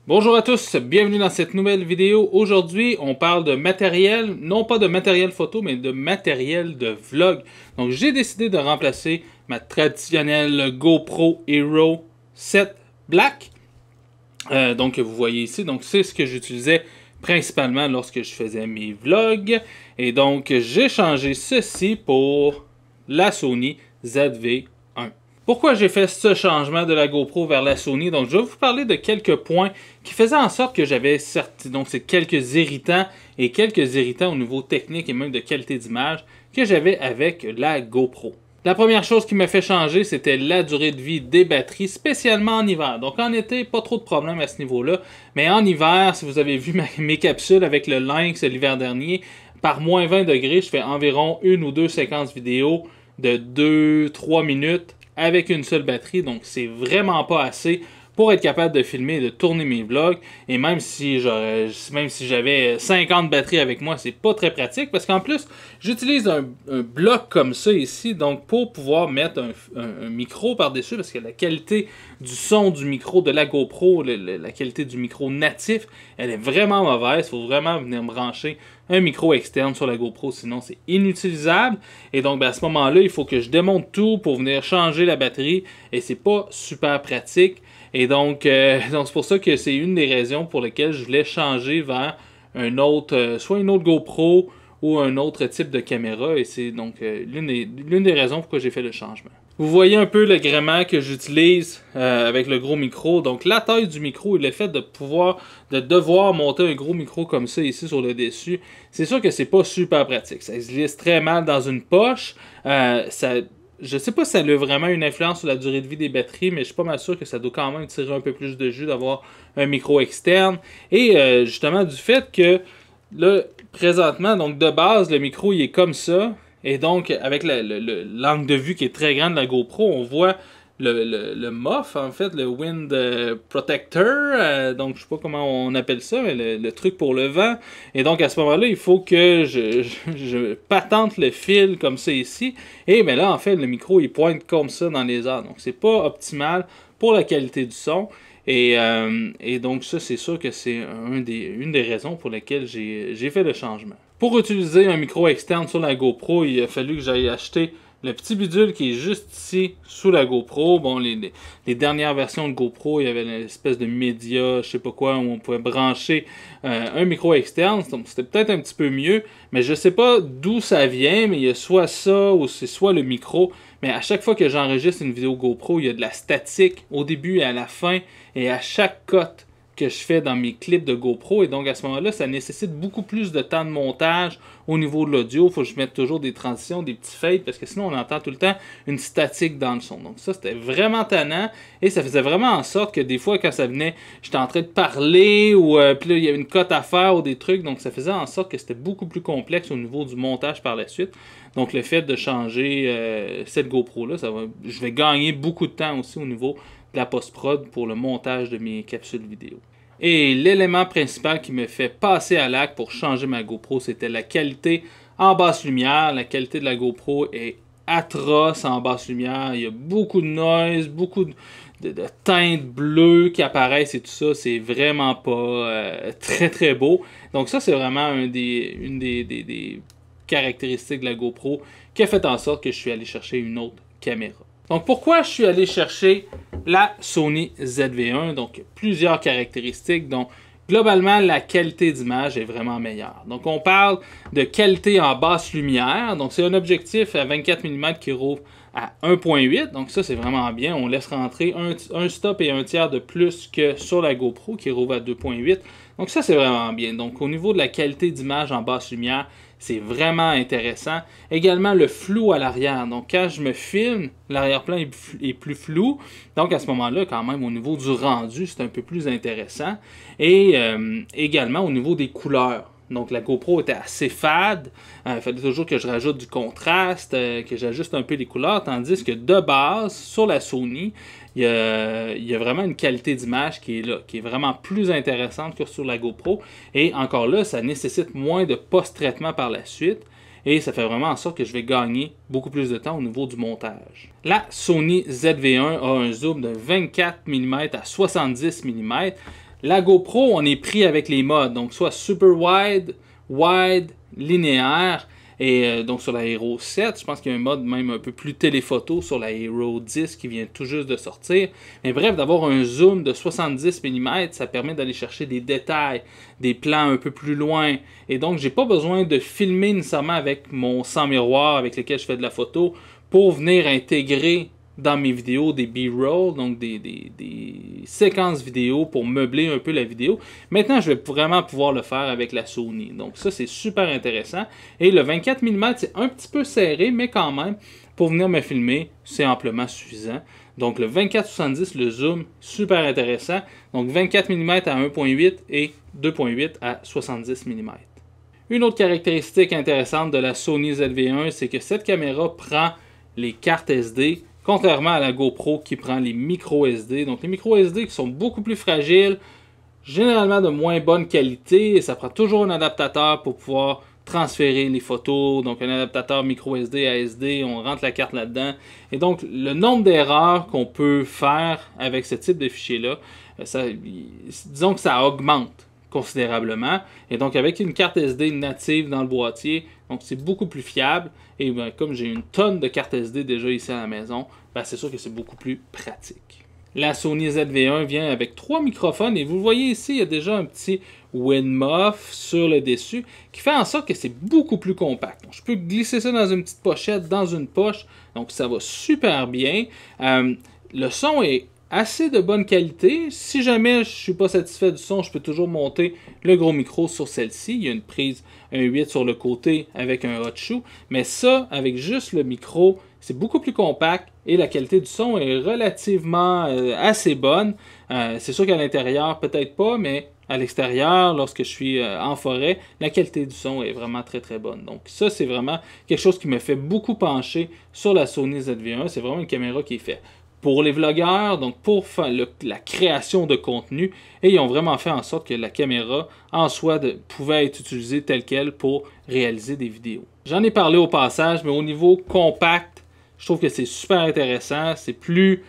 Bonjour à tous, bienvenue dans cette nouvelle vidéo. Aujourd'hui, on parle de matériel, non pas de matériel photo, mais de matériel de vlog. Donc, j'ai décidé de remplacer ma traditionnelle GoPro Hero 7 Black. Donc, vous voyez ici, donc c'est ce que j'utilisais principalement lorsque je faisais mes vlogs. Et donc, j'ai changé ceci pour la Sony ZV-1. Pourquoi j'ai fait ce changement de la GoPro vers la Sony? Donc, je vais vous parler de quelques points qui faisaient en sorte que j'avais quelques irritants au niveau technique et même de qualité d'image que j'avais avec la GoPro. La première chose qui m'a fait changer, c'était la durée de vie des batteries, spécialement en hiver. Donc en été, pas trop de problème à ce niveau-là. Mais en hiver, si vous avez vu mes capsules avec le Lynx l'hiver dernier, par moins 20 degrés, je fais environ une ou deux séquences vidéo de 2-3 minutes avec une seule batterie. Donc c'est vraiment pas assez pour être capable de filmer et de tourner mes vlogs. Et même si j'avais 50 batteries avec moi, c'est pas très pratique. Parce qu'en plus, j'utilise un bloc comme ça ici. Donc pour pouvoir mettre un micro par-dessus, parce que la qualité du son du micro de la GoPro, la qualité du micro natif, elle est vraiment mauvaise. Il faut vraiment venir brancher un micro externe sur la GoPro, sinon c'est inutilisable. Et donc à ce moment-là, il faut que je démonte tout pour venir changer la batterie. Et c'est pas super pratique. Et donc c'est pour ça que c'est une des raisons pour lesquelles je voulais changer vers un autre, soit une autre GoPro ou un autre type de caméra. Et c'est donc l'une des raisons pourquoi j'ai fait le changement. Vous voyez un peu le gréement que j'utilise avec le gros micro. Donc la taille du micro et le fait de devoir monter un gros micro comme ça ici sur le dessus, c'est sûr que c'est pas super pratique. Ça se glisse très mal dans une poche. Je sais pas si ça a vraiment une influence sur la durée de vie des batteries, mais je suis pas mal sûr que ça doit quand même tirer un peu plus de jus d'avoir un micro externe. Et justement du fait que là, présentement, donc de base, le micro il est comme ça. Et donc, avec l'angle de vue qui est très grand de la GoPro, on voit le MOF, en fait, le Wind Protector. Donc, je sais pas comment on appelle ça, mais le truc pour le vent. Et donc, à ce moment-là, il faut que je patente le fil comme ça ici. Et bien là, en fait, le micro, il pointe comme ça dans les airs. Donc, c'est pas optimal pour la qualité du son. Et donc, ça, c'est sûr que c'est une des raisons pour lesquelles j'ai fait le changement. Pour utiliser un micro externe sur la GoPro, il a fallu que j'aille acheter le petit bidule qui est juste ici, sous la GoPro. Bon, les dernières versions de GoPro, il y avait une espèce de média, je sais pas quoi, où on pouvait brancher un micro externe. Donc, c'était peut-être un petit peu mieux, mais je sais pas d'où ça vient, mais il y a soit ça, ou c'est soit le micro. Mais à chaque fois que j'enregistre une vidéo GoPro, il y a de la statique au début et à la fin, et à chaque cote que je fais dans mes clips de GoPro. Et donc à ce moment-là, ça nécessite beaucoup plus de temps de montage au niveau de l'audio. Il faut que je mette toujours des transitions, des petits fades, parce que sinon on entend tout le temps une statique dans le son. Donc ça, c'était vraiment tannant. Et ça faisait vraiment en sorte que des fois, quand ça venait, j'étais en train de parler, ou puis là, il y avait une cote à faire ou des trucs. Donc ça faisait en sorte que c'était beaucoup plus complexe au niveau du montage par la suite. Donc le fait de changer cette GoPro-là, je vais gagner beaucoup de temps aussi au niveau de la post-prod pour le montage de mes capsules vidéo. Et l'élément principal qui me fait passer à l'acte pour changer ma GoPro, c'était la qualité en basse lumière. La qualité de la GoPro est atroce en basse lumière. Il y a beaucoup de noise, beaucoup de teintes bleues qui apparaissent et tout ça. C'est vraiment pas très très beau. Donc ça, c'est vraiment une des caractéristiques de la GoPro qui a fait en sorte que je suis allé chercher une autre caméra. Donc pourquoi je suis allé chercher la Sony ZV-1? Donc plusieurs caractéristiques. Donc globalement, la qualité d'image est vraiment meilleure. Donc on parle de qualité en basse lumière. Donc c'est un objectif à 24 mm qui rouvre à 1.8. Donc ça, c'est vraiment bien. On laisse rentrer un stop et un tiers de plus que sur la GoPro qui rouvre à 2.8. Donc ça, c'est vraiment bien. Donc au niveau de la qualité d'image en basse lumière, c'est vraiment intéressant. Également, le flou à l'arrière. Donc, quand je me filme, l'arrière-plan est plus flou. Donc, à ce moment-là, quand même, au niveau du rendu, c'est un peu plus intéressant. Et également, au niveau des couleurs. Donc, la GoPro était assez fade. Il fallait toujours que je rajoute du contraste, que j'ajuste un peu les couleurs. Tandis que de base, sur la Sony, il y a vraiment une qualité d'image qui est là, qui est vraiment plus intéressante que sur la GoPro. Et encore là, ça nécessite moins de post-traitement par la suite. Et ça fait vraiment en sorte que je vais gagner beaucoup plus de temps au niveau du montage. La Sony ZV-1 a un zoom de 24 mm à 70 mm. La GoPro, on est pris avec les modes, donc soit super wide, wide, linéaire, et donc sur la Hero 7, je pense qu'il y a un mode même un peu plus téléphoto sur la Hero 10 qui vient tout juste de sortir. Mais bref, d'avoir un zoom de 70 mm, ça permet d'aller chercher des détails, des plans un peu plus loin. Et donc, j'ai pas besoin de filmer nécessairement avec mon sans miroir avec lequel je fais de la photo pour venir intégrer dans mes vidéos des B-roll, donc des séquences vidéo pour meubler un peu la vidéo. Maintenant, je vais vraiment pouvoir le faire avec la Sony. Donc ça, c'est super intéressant. Et le 24 mm, c'est un petit peu serré, mais quand même, pour venir me filmer, c'est amplement suffisant. Donc le 24-70, le zoom, super intéressant. Donc 24 mm à 1.8 et 2.8 à 70 mm. Une autre caractéristique intéressante de la Sony ZV-1, c'est que cette caméra prend les cartes SD, contrairement à la GoPro qui prend les micro SD. Donc les micro SD qui sont beaucoup plus fragiles, généralement de moins bonne qualité, et ça prend toujours un adaptateur pour pouvoir transférer les photos. Donc un adaptateur micro SD à SD, on rentre la carte là-dedans. Et donc le nombre d'erreurs qu'on peut faire avec ce type de fichier-là, disons que ça augmente considérablement. Et donc avec une carte SD native dans le boîtier, donc c'est beaucoup plus fiable. Et ben, comme j'ai une tonne de cartes SD déjà ici à la maison, ben, c'est sûr que c'est beaucoup plus pratique. La Sony ZV-1 vient avec 3 microphones et vous le voyez ici, il y a déjà un petit Win-Muff sur le dessus qui fait en sorte que c'est beaucoup plus compact. Donc, je peux glisser ça dans une petite pochette, dans une poche, donc ça va super bien. Le son est assez de bonne qualité. Si jamais je ne suis pas satisfait du son, je peux toujours monter le gros micro sur celle-ci. Il y a une prise 1.8 sur le côté avec un hot shoe. Mais ça, avec juste le micro, c'est beaucoup plus compact et la qualité du son est relativement assez bonne. C'est sûr qu'à l'intérieur, peut-être pas, mais à l'extérieur, lorsque je suis en forêt, la qualité du son est vraiment très très bonne. Donc ça, c'est vraiment quelque chose qui me fait beaucoup pencher sur la Sony ZV-1. C'est vraiment une caméra qui est faite pour les vlogueurs, donc pour faire la création de contenu, et ils ont vraiment fait en sorte que la caméra en soi pouvait être utilisée telle qu'elle pour réaliser des vidéos. J'en ai parlé au passage, mais au niveau compact, je trouve que c'est super intéressant, c'est plus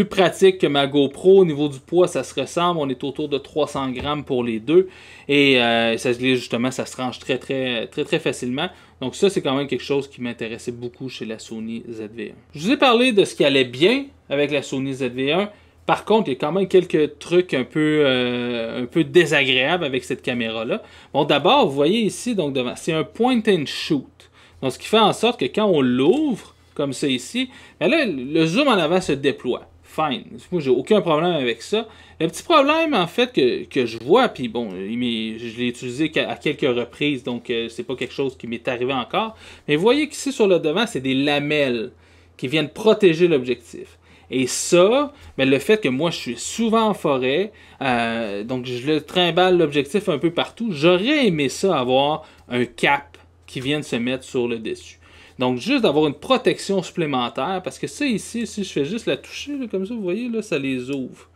pratique que ma GoPro. Au niveau du poids, ça se ressemble. On est autour de 300 grammes pour les deux. Et ça se glisse justement, ça se range très facilement. Donc ça, c'est quand même quelque chose qui m'intéressait beaucoup chez la Sony ZV-1. Je vous ai parlé de ce qui allait bien avec la Sony ZV-1. Par contre, il y a quand même quelques trucs un peu désagréables avec cette caméra-là. Bon, d'abord, vous voyez ici, donc devant, c'est un point and shoot. Donc ce qui fait en sorte que quand on l'ouvre, comme ça ici, ben là, le zoom en avant se déploie. Fine. Moi, j'ai aucun problème avec ça. Le petit problème, en fait, que je vois, puis bon, je l'ai utilisé à quelques reprises, donc c'est pas quelque chose qui m'est arrivé encore. Mais vous voyez qu'ici, sur le devant, c'est des lamelles qui viennent protéger l'objectif. Et ça, ben, le fait que moi, je suis souvent en forêt, donc je le trimballe l'objectif un peu partout, j'aurais aimé ça avoir un cap qui vienne se mettre sur le dessus. Donc, juste d'avoir une protection supplémentaire, parce que ça ici, si je fais juste la toucher, là, comme ça, vous voyez, là, ça les ouvre.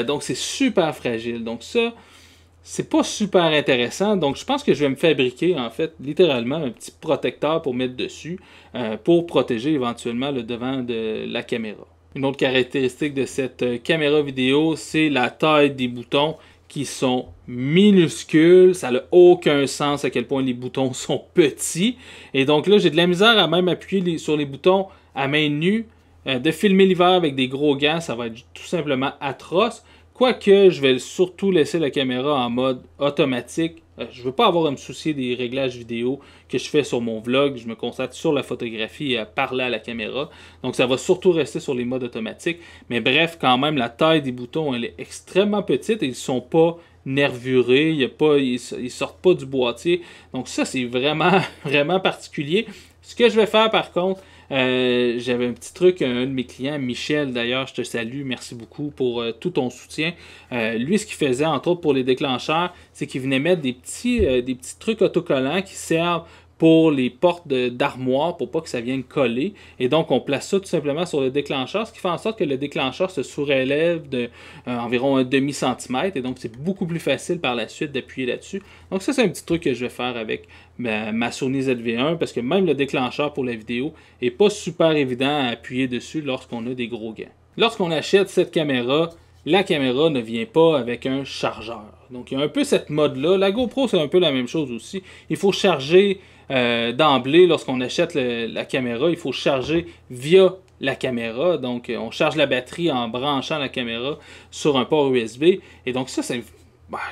Donc, c'est super fragile. Donc, ça, c'est pas super intéressant. Donc, je pense que je vais me fabriquer, en fait, littéralement, un petit protecteur pour mettre dessus, pour protéger éventuellement le devant de la caméra. Une autre caractéristique de cette caméra vidéo, c'est la taille des boutons qui sont minuscules. Ça n'a aucun sens à quel point les boutons sont petits. Et donc là, j'ai de la misère à même appuyer sur les boutons à main nue. De filmer l'hiver avec des gros gants, ça va être tout simplement atroce. Quoique, je vais surtout laisser la caméra en mode automatique. Je ne veux pas avoir à me soucier des réglages vidéo que je fais sur mon vlog. Je me concentre sur la photographie et à parler à la caméra. Donc, ça va surtout rester sur les modes automatiques. Mais bref, quand même, la taille des boutons, elle est extrêmement petite et ils ne sont pas nervurés. Ils sortent pas du boîtier. Donc, ça, c'est vraiment, vraiment particulier. Ce que je vais faire, par contre, j'avais un petit truc, un de mes clients, Michel d'ailleurs, je te salue, merci beaucoup pour tout ton soutien. Lui, ce qu'il faisait, entre autres pour les déclencheurs, c'est qu'il venait mettre des petits trucs autocollants qui servent pour les portes d'armoire, pour pas que ça vienne coller. Et donc, on place ça tout simplement sur le déclencheur, ce qui fait en sorte que le déclencheur se surélève d'environ un demi-centimètre. Et donc, c'est beaucoup plus facile par la suite d'appuyer là-dessus. Donc, ça, c'est un petit truc que je vais faire avec ma Sony ZV-1, parce que même le déclencheur pour la vidéo n'est pas super évident à appuyer dessus lorsqu'on a des gros gants. Lorsqu'on achète cette caméra, la caméra ne vient pas avec un chargeur. Donc, il y a un peu cette mode-là. La GoPro, c'est un peu la même chose aussi. Il faut charger d'emblée, lorsqu'on achète la caméra, il faut charger via la caméra. Donc, on charge la batterie en branchant la caméra sur un port USB. Et donc, ça, c'est...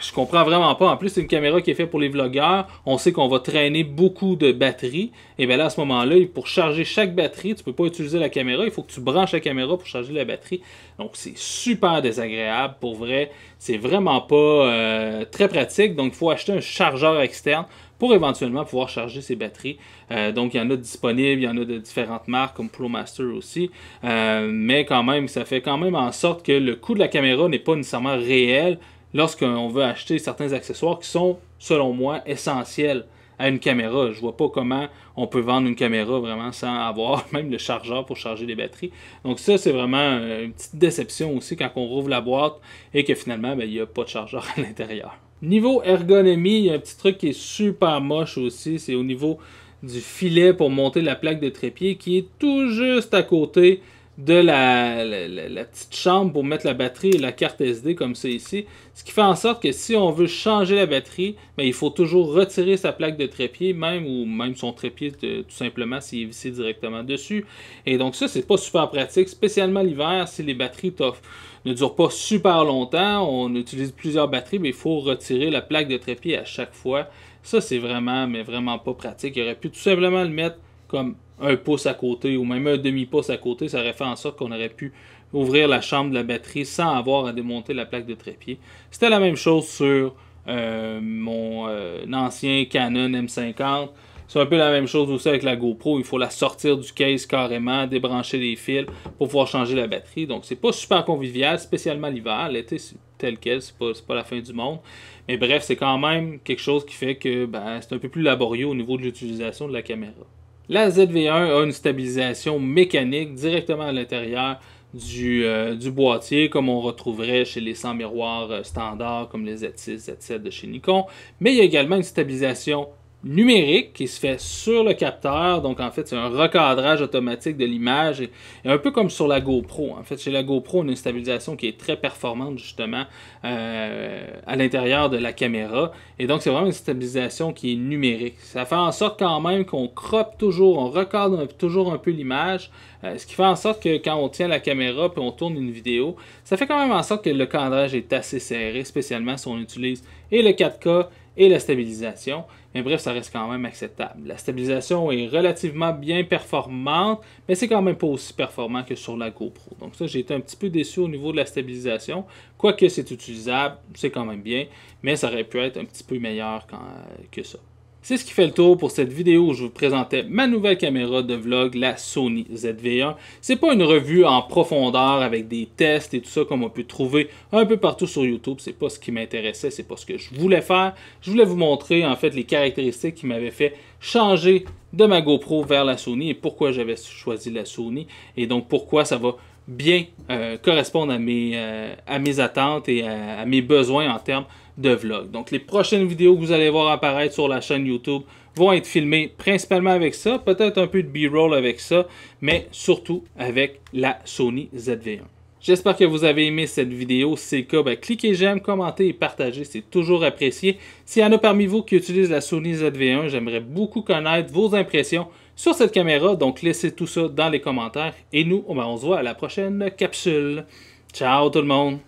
je comprends vraiment pas. En plus, c'est une caméra qui est faite pour les vlogueurs. On sait qu'on va traîner beaucoup de batteries. Et bien là, à ce moment-là, pour charger chaque batterie, tu ne peux pas utiliser la caméra. Il faut que tu branches la caméra pour charger la batterie. Donc, c'est super désagréable. Pour vrai, c'est vraiment pas très pratique. Donc, il faut acheter un chargeur externe pour éventuellement pouvoir charger ses batteries. Donc, il y en a disponibles, il y en a de différentes marques, comme ProMaster aussi. Mais quand même, ça fait quand même en sorte que le coût de la caméra n'est pas nécessairement réel lorsqu'on veut acheter certains accessoires qui sont, selon moi, essentiels à une caméra. Je vois pas comment on peut vendre une caméra vraiment sans avoir même le chargeur pour charger les batteries. Donc ça, c'est vraiment une petite déception aussi quand on rouvre la boîte et que finalement, il n'y a pas de chargeur à l'intérieur. Niveau ergonomie, il y a un petit truc qui est super moche aussi, c'est au niveau du filet pour monter la plaque de trépied qui est tout juste à côté de la petite chambre pour mettre la batterie et la carte SD comme ça ici. Ce qui fait en sorte que si on veut changer la batterie, bien, il faut toujours retirer sa plaque de trépied, ou même son trépied tout simplement s'il est vissé directement dessus. Et donc ça, c'est pas super pratique, spécialement l'hiver, si les batteries ne durent pas super longtemps, on utilise plusieurs batteries, mais il faut retirer la plaque de trépied à chaque fois. Ça, c'est vraiment, mais vraiment pas pratique. Il aurait pu tout simplement le mettre comme un pouce à côté ou même un demi-pouce à côté, ça aurait fait en sorte qu'on aurait pu ouvrir la chambre de la batterie sans avoir à démonter la plaque de trépied. C'était la même chose sur mon ancien Canon M50. C'est un peu la même chose aussi avec la GoPro. Il faut la sortir du case carrément, débrancher les fils pour pouvoir changer la batterie. Donc c'est pas super convivial, spécialement l'hiver. L'été, c'est tel quel, c'est pas la fin du monde. Mais bref, c'est quand même quelque chose qui fait que c'est un peu plus laborieux au niveau de l'utilisation de la caméra. La ZV-1 a une stabilisation mécanique directement à l'intérieur du boîtier, comme on retrouverait chez les 100 miroirs standards comme les Z6, Z7 de chez Nikon. Mais il y a également une stabilisation numérique qui se fait sur le capteur. Donc en fait, c'est un recadrage automatique de l'image. Et un peu comme sur la GoPro. En fait, chez la GoPro, on a une stabilisation qui est très performante justement à l'intérieur de la caméra. Et donc, c'est vraiment une stabilisation qui est numérique. Ça fait en sorte quand même qu'on croppe toujours, on recadre toujours un peu l'image. Ce qui fait en sorte que quand on tient la caméra et on tourne une vidéo, ça fait quand même en sorte que le cadrage est assez serré, spécialement si on utilise et le 4K et la stabilisation. Mais bref, ça reste quand même acceptable. La stabilisation est relativement bien performante, mais c'est quand même pas aussi performant que sur la GoPro. Donc ça, j'ai été un petit peu déçu au niveau de la stabilisation. Quoique c'est utilisable, c'est quand même bien, mais ça aurait pu être un petit peu meilleur que ça. C'est ce qui fait le tour pour cette vidéo où je vous présentais ma nouvelle caméra de vlog, la Sony ZV-1. C'est pas une revue en profondeur avec des tests et tout ça comme on peut trouver un peu partout sur YouTube. C'est pas ce qui m'intéressait, c'est pas ce que je voulais faire. Je voulais vous montrer en fait les caractéristiques qui m'avaient fait changer de ma GoPro vers la Sony et pourquoi j'avais choisi la Sony et donc pourquoi ça va bien correspondre à mes attentes et à mes besoins en termes de vlog. Donc les prochaines vidéos que vous allez voir apparaître sur la chaîne YouTube vont être filmées principalement avec ça, peut-être un peu de B-roll avec ça, mais surtout avec la Sony ZV-1. J'espère que vous avez aimé cette vidéo. Si c'est le cas, cliquez j'aime, commentez et partagez, c'est toujours apprécié. S'il y en a parmi vous qui utilisent la Sony ZV-1, j'aimerais beaucoup connaître vos impressions sur cette caméra, donc laissez tout ça dans les commentaires. Et nous, on se voit à la prochaine capsule. Ciao tout le monde!